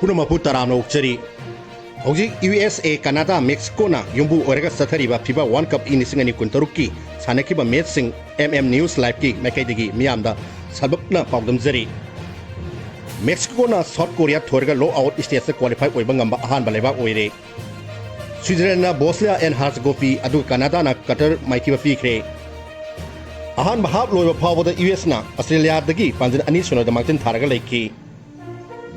पुनमपु तरामनो उक्चरी हौजिक USA Canada Mexico na yumbu orega sathariba FIFA World Cup inisinga kuntaruk ki sanakiba matching News Live ki makaidigi miyamda salbakna paodam jari Mexico na South Korea thorga low out stage se qualify oiba ngamba ahan baleba oire Switzerland na Bosnia and Herzegovina adu Canada na Qatar maikiba fikre ahan bahab loiba phawda US na Australia dagi panjin ani sono da martin tharaga laiki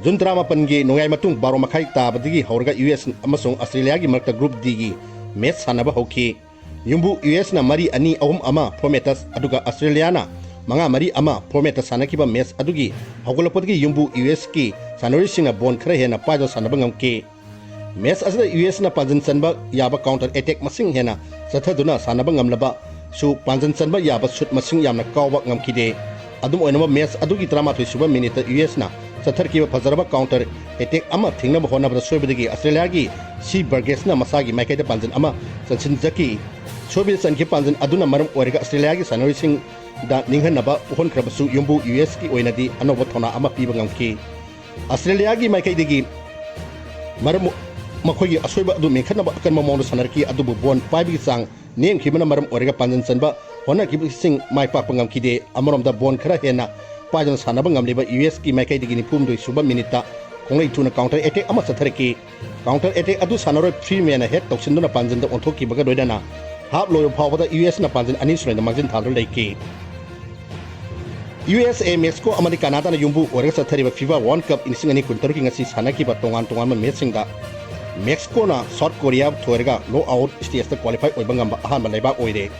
Juntra mapangi nungai matung baro makai tabadigi haurga US amasung Australia gi markta group D gi match sanaba hoki yumbu US na mari ani ahum ama prometas aduga Australia na manga mari ama prometas sanakiba match adugi hogolapodgi yumbu US ki sanori singa bon khare hena pajo sanaba ngamki match asda US na panjan sanba yaba counter attack masing hena sathaduna sanaba ngamlaba su panjan sanba yaba shoot masing yamna kawba ngamkide adum oinama match adugi 38 suba minute US na Sathar ki fazaraba counter attack ama thingna bahona bada soibidagi Australia gi si burgess na masagi makai da panjan ama sansin jaki sobi san ki panjan aduna maram orega Australia gi sanori sing da ninghan naba hon krabasu yumbu US ki oinadi anoba thona ama piba ngamki Australia gi makai digi maram makhoi gi asoiba adu mekhan naba kan mamon sanar ki adu bon paibi sang nem khimana maram orega panjan sanba hona ki sing mai pa pangam ki de amarom da bon khara hena Pajan sanaba ngamliba US ki makai digi ni pumdoi suba minita konglai tuna counter attack ama satharki counter attack adu sanaroi free man head toksinduna panjan da onthok ki baga doidana hab loyo phawada US na panjan ani surenda margin thalro leiki USA Mexico amadi Canada na yumbu orga sathariba FIFA World Cup inisingani kuntaruki ngasi sanaki ba tongan ma matching da Mexico na South Korea thorega no out stage ta qualify oibangamba ahan ba laiba oire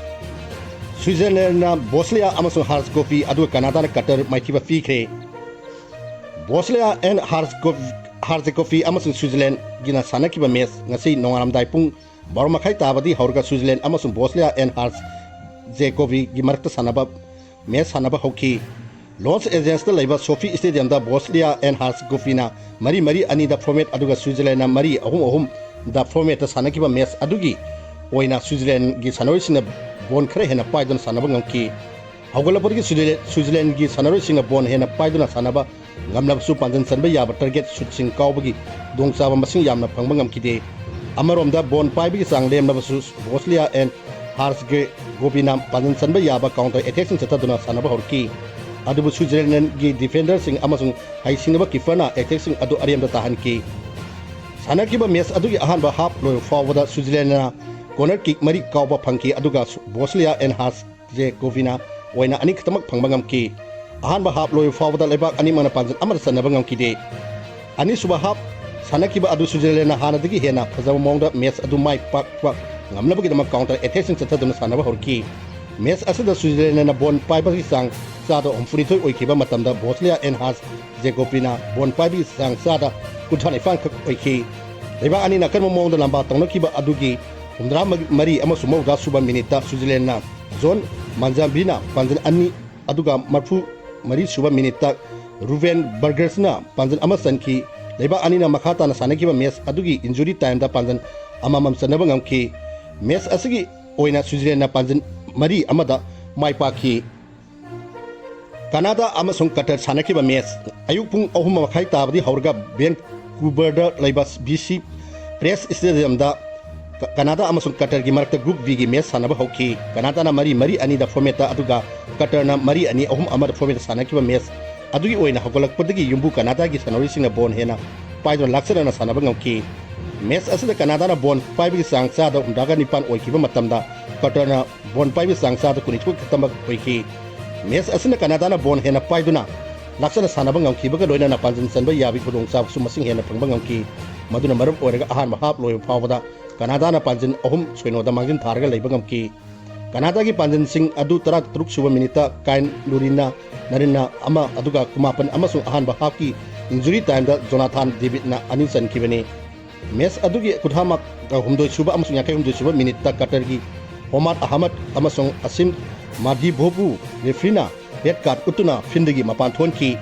Switzerland na Bosnia amasung Herzegovina adu Canada na Qatar maikiba fikre Bosnia and Herzegovina amasung Switzerland gina sanakiba match ngasi nongaram dai pung baro makhai tabadi haurga Switzerland amasung Bosnia and Herzegovina gi markta sanaba match sanaba hoki Los Angeles da laiba Sophie Stadium da Bosnia and Herzegovina mari ani da format aduga Switzerland na mari ahum da format ta sanakiba match adugi oina Switzerland gi sanoi sina bon khare hena paidon sanaba ngamki hogolapodgi Switzerland gi sanaroi singa bon hena paidona sanaba ngamlab su panjan sanba yaba target shoot sing kawbagi dongchaba masing yamna phangba ngamkide amaromda bon paibigi sang lemna basu Bosnia and Herzegovina panjan sanba yaba counter attack sing chataduna sanaba horki adubu Switzerland gi defender sing amasung haisinaba kifana attack sing adu ariamda tahanki sanakiba match adugi ahanba half loy forward Switzerland na corner kick mari kawba phangki aduga Bosnia and Herzegovina oina ani khatamak phangba ngamki ahanba half loy forward lebak ani mana panjan amar sanaba ngamki de ani suba half sanakiba adu Switzerland na hana digi hena phajaba mongda match adu mai pak ngamlabagi dama counter attack sing chataduna sanaba horki match asada Switzerland na bon paiba sang sada omfuri thoi oikiba matamda Bosnia and Herzegovina bon paibi sang sada kuthani fan khak oiki leba ani na kan mongda lamba tongna kiba adugi Umdra mari ama sumo da suba minita Switzerland na zone manjambina panjan ani aduga marfu mari suba minita Ruven Burgers na panjan ama sanki leba ani na makhata na sanaki ba match adugi injury time da panjan ama mam sanaba ngamki match asigi oina Switzerland na panjan mari amada mai paki Canada amasung Qatar sanaki ba match ayuk pung ahum makhai tabadi haurga Vancouver da leba BC Press Stadium da Canada amasung Qatar gi markta group V gi match sanaba hoki Canada na mari ani da formata aduga Qatar na mari ani ahum amar formata sanakiba match adugi oina hogolakpodagi yumbu Canada gi sanori singa bon hena paidon laksana na sanaba ngamki match asada Canada na bon paibi sangsa da undaga nipan oikiba matamda Qatar na bon paibi sangsa da kunichu katamba oiki match asana Canada na bon hena paiduna laksana sanaba ngamki baga loina na panjan sanba yabi khudong sa sumasing hena phangba ngamki maduna maram orega ahan mahap loy phawada Canada na panjan ahum soino da mangin tharga leiba ngamki Canada gi panjan sing adu tara truk suba minita kain lurina narina ama aduga kumapan amasung ahan bahap ki injury time da Jonathan David na ani san kibani match adugi kuthamak humdoi suba amasung yakai humdoi suba minita Qatar gi Omar Ahmad amasung Asim Madi Bobu refrina red card utuna findagi mapan thonki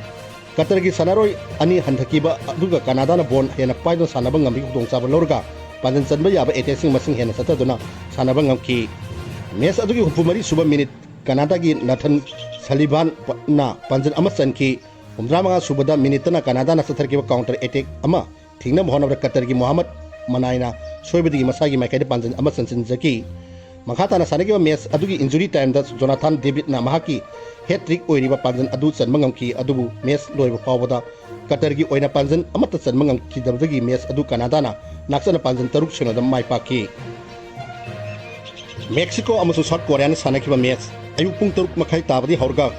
Qatar gi sanaroi ani handhakiba aduga Canada na bon hena paidon sanaba ngambi khudong saba lorga panjan sanba yaba attacking masing hena sataduna sanaba ngamki match adugi hupumari suba minute Canada gi Nathan Sullivan na panjan amasan ki humdramanga subada minitana Canada na satharkiba counter attack ama thingna mohonabra Qatar gi Muhammad Manaina soibadi masagi maikaida panjan ama sansinjaki makhatana sanagiba match adugi injury time da Jonathan David na mahaki hat-trick oiriba panjan adu chanmangam ki adubu match loiba pawbada Qatar gi oina panjan amata chanmangam ki dabdagi match adu Canada na naksana panjan taruk sino da mai paki Mexico amasu South Korea na sanakiba match ayuk pung taruk makai tabadi horga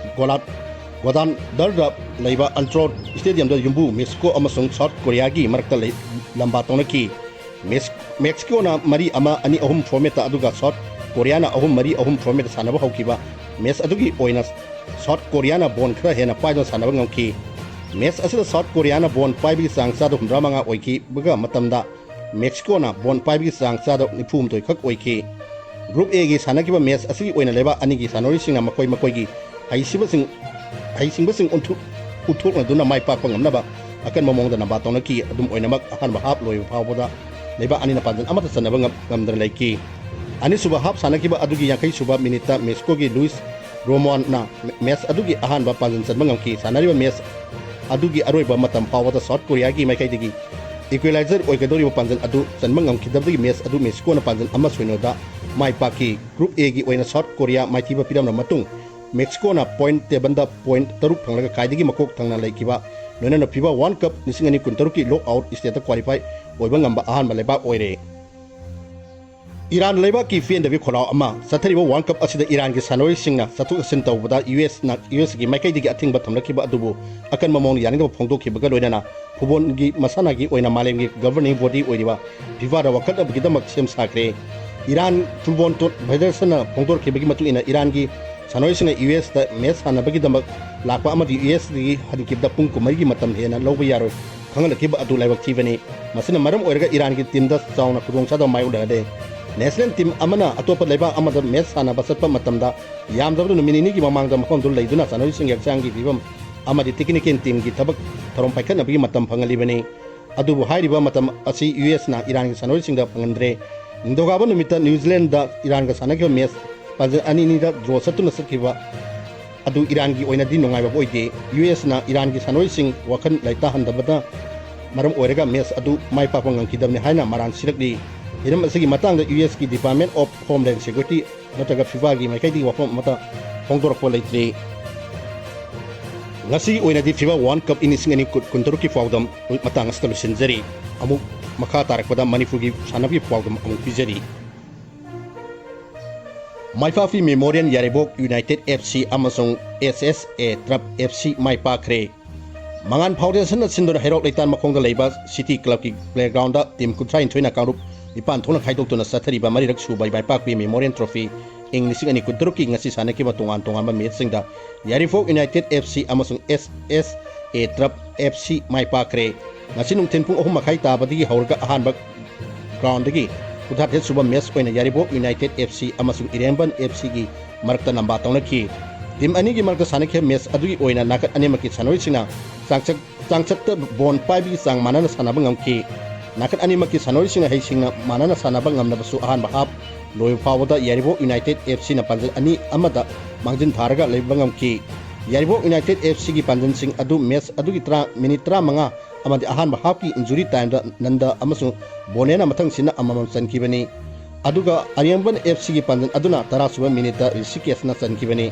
Godan darda leiba Antro Stadium da yumbu Mexico amasung South Korea gi marakta lamba tonaki Mexico na mari ama ani ahum format aduga South Korea na ahum mari ahum format sanaba haukiba match adugi oina South Korea na bon khra hena paidon sanaba ngamki match asida South Korea na bon paibi sangsa do humdramanga oiki buga matamda Mexico na bon paibi sangsa do nipum toy khak oiki Group A gi sanakiba match asigi oina leba ani gi sanori singa makoi gi haising utuk na duna mai pa pangamnaba akan momong da naba tonaki adum oinamak akan bahap loi pawboda leba ani na panjan amata sanaba ngamdra laiki ani suba hap sanakiba adugi yakai suba minita Mexico gi Luis Roman na match adugi ahan ba panjan sanba ngamki sanariba match adugi aroiba matam pawboda South Korea gi maikai digi equalizer oigadori panjan adu sanba ngamki dabdagi match adu Mexico na panjan ama soinoda mai paki Group A gi oina South Korea maitiba piram na matung Mexico na point tebanda point taruk thanglaga kaidigi makok thangna laikiba loina na Fifa World Cup nisingani kuntaruki lock out state qualify oiba ngamba ahan maleba oire Iran leba ki fiend devi kholaw ama sathariba World Cup asida Iran gi sanoi singna sathuk asin tawbada US gi maikai digi athingba thamlakiba adubu akan mamong yani da phongdokhiba loina na phubon gi masana gi oina malem gi governing body oiriba FIFA ra wakat abgi damak sem sakre Iran football to federation na phongdokhiba gi matu ina Iran gi sanoi singa US da match hanabagi damak lakpa amadi US gi hadikibda pung kumai gi matam hena loba yaro khangala kiba adu laibak thibani masina maram oirga Iran gi team da chauna khudong sa da mai udade national team amana atopa laiba amada match hanaba satpa matamda yamdabdu minini gi mamang da makom dul laiduna sanoi singa changi bibam amadi technical team gi tabak tharom paikhan abigi matam phangali bani adu bu hairiba matam asi US na Iran gi sanoi singa phangandre indogaba numita New Zealand da Iran ga sanagi match panjan ani ni da draw satuna sakiba adu Iran gi oina di nongai ba boide US na Iran gi sanoi sing wakhan laita handabada maram oirega match adu mai pa pangang kidamne haina maran sirakli iram asigi matang da US gi Department of Homeland Security nataga FIFA gi mai kai di wafam mata hongdor ko laitri ngasi oina di FIFA World Cup inisingani kuntaruki paodam matang solution jari amuk makha tarakpada manipugi sanabi paodam amuk bijari Maifafi Memorial Yaribok United FC amasung SSA Trap FC Maipa Kre Mangan Foundation na sindor herok leitan makongda leiba City Club ki playground da team kutrain thoina karup ipan thona khaidok tuna sathari ba mari rak su bai bai pak Memorial Trophy English ani kudruki ngasi sanaki ba tungan ba match singda Yaribok United FC amasung SSA Trap FC Maipa Kre ngasi nung tenpung ohum makai ta badigi haurga ahan bak ground dagi Kuthat suba match oina Yaribok United FC amasung Irenban FC gi marakta namba tawnaki team ani gi marakta sanakhe match adugi oina nakat anemaki sanoi sina changchak bon paibi sang manana sanaba ngamki nakat anemaki sanoi sina heisingna manana sanaba ngamna basu ahan bahap loi pawada Yaribok United FC na panjal ani amada mangjin tharaga leiba ngamki Yaribok United FC gi panjan sing adu match adugi minute 35 amadi ahan bahapki injury time da nanda amasung bonena mathang sina amamam chankibani aduga Ariamban FC gi panjan aduna tarasuba minute da risikes na chankibani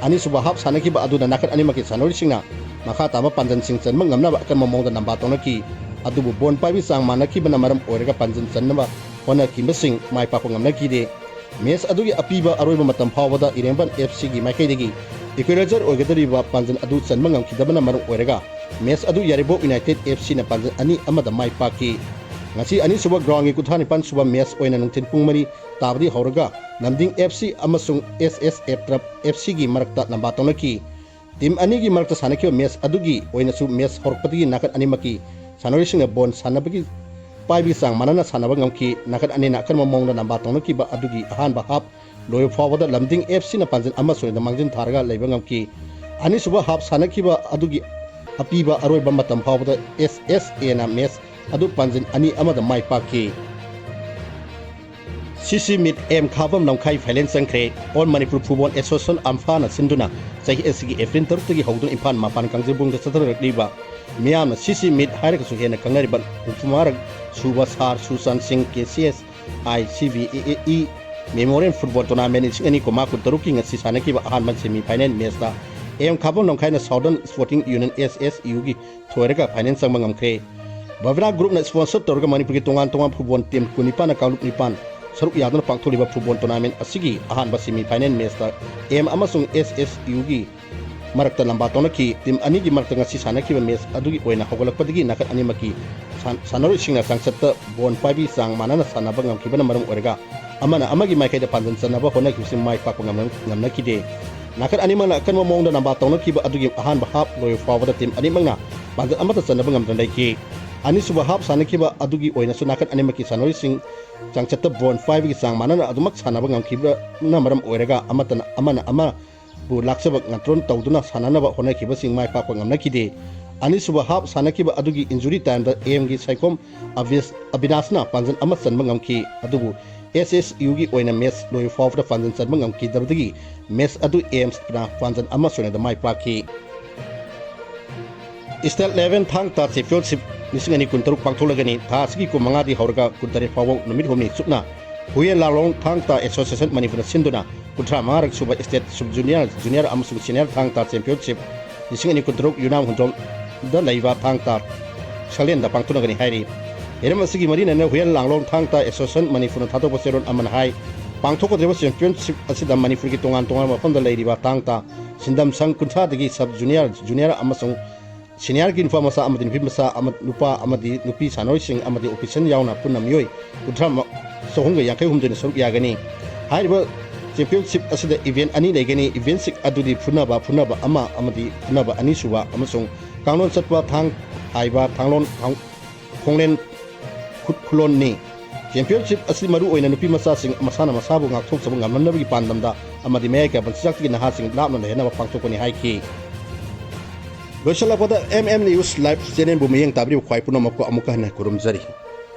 ani suba hap sanakiba aduna nakat ani maki sanori singna makha tama panjan sing chanma ngamna ba kan mamong da namba tonaki adubu bon paibi sang manaki bana maram oirega panjan channa hona kimbasing mai pa ko ngamna ki de mes adugi apiba aroiba matam phawada Ariamban FC gi maikai degi equalizer oigadari ba panjan adu chanma ngam kidabana maram oirega match adu Yaribok United FC na panjan ani amada mai paki ngasi ani suba ground gi kuthani pan suba match oina nungtin pungmari tabdi horaga namding FC amasung SSF Trap FC gi marakta namba tonaki team ani gi marakta sanaki match adugi oina su match horpati nakat ani maki sanori singa bon sanabagi paibi sang manana sanaba ngamki nakat ani nakan mamong na namba tonaki ba adugi ahan bahap loy forward lamding FC na panjan amasung na mangjin tharaga leiba ngamki ani suba hap sanaki ba adugi apiba aroiba matam phawda SSA na match adu panjin ani amada mai paki CC Meet M Khavam Namkhai Finance Sankre on Manipur Football Association Amphana Sinduna Sahi SG Efrin Tartugi Hodun Impan Mapan Kangjabung the Satar Riba Miam CC Meet Haraka Suhena Kangariban Upumar Subasar Susan Singh KCS ICVAE Memorial Football Tournament is any Komaku Taruking at Sisanaki Hanman Semi Finance Mesta M Khavam Namkhai Southern Sporting Union SS Yugi Torega Finance Mangamkre Bavra Group na sponsor Torga Manipur Tongan Football Team Kunipan Kalup Nipan Saruk Yadon Pangtuliba Football Tournament Asigi Ahan Basimi Finance Mesta M amasung SSUgi Marakta Lambatonaki Team Anigi Martanga Sisanaki Mes Adugi Oina Hogolakpadigi Nakat Animaki Sanaru Singna Sangsata Bon Fibi Sang Manana Sanabang Kibana Maram Orega Amana Amagi Maika Pandan Sanaba Hona Kisim Mai Papangam Namnaki Day Nakat Animana Kanwa Monda Nambatonaki Adugi Ahan Bahap Loy Forward Team Animana Pandan Amata Sanabangam Dandaki Ani Subahap Sanakiba Adugi Oina Sunakat Animaki Sanori Sing Changchata Bon 5 gi sang manana adumak sanabangam kibra namaram oirega amatan amana ama bu laksabak ngatron tawduna sananaba hona kiba sing mai pa ngamna kide ani suba hap sanakiba adugi injury time da am gi saikom abinasna panjan amatsan mangam ki adubu SSU gi oina mes loi for the panjan san mangam ki dabdagi mes adu aims na panjan amasuna da mai pa ki State 11 thang ta championship Nisingani Kuntaruk Pangtolagani, Taski Kumangadi Horga, Kuntari Power, Numidhomi, Sukna, Huyen Lalong, Tangta Association Manifuna Sinduna, Kutra Marak Suba State Sub Junior, Junior Amasung Senior Tangta Championship, Nisingani Kuntaruk, Yunam Hundol, the Laiva Tangta, Shalenda Pangtolagani Hari, Eremasigi Marina, Huyen Lalong, Tangta Association Manifuna Tato Poseron Amanhai, Pangtoko Championship Asida Manifurki Tongan Tongan upon the Lady Tangta, Sindam Sang Kuntadigi Sub Junior, Junior Amasung. Senior kin fa masa amadin masa amad lupa amadi nupi sanoi sing amadi operation yauna punam yoi kutham sohonga yakai humdene soruk yagani haiba championship asida event ani legani event sik adudi funaba ama amadi funaba ani suwa amasung kangnon satwa thang haiba thanglon khonglen khulon ni championship asli maru oina nupi masa sing masana masabu ngakthok sabung ngamnabagi pandamda amadi meka bansak gi naha sing lapna lehna ba pangtokoni haiki Gosalapata MM News Live channel bumiyang tabri khwai punamako amuka na kurumjari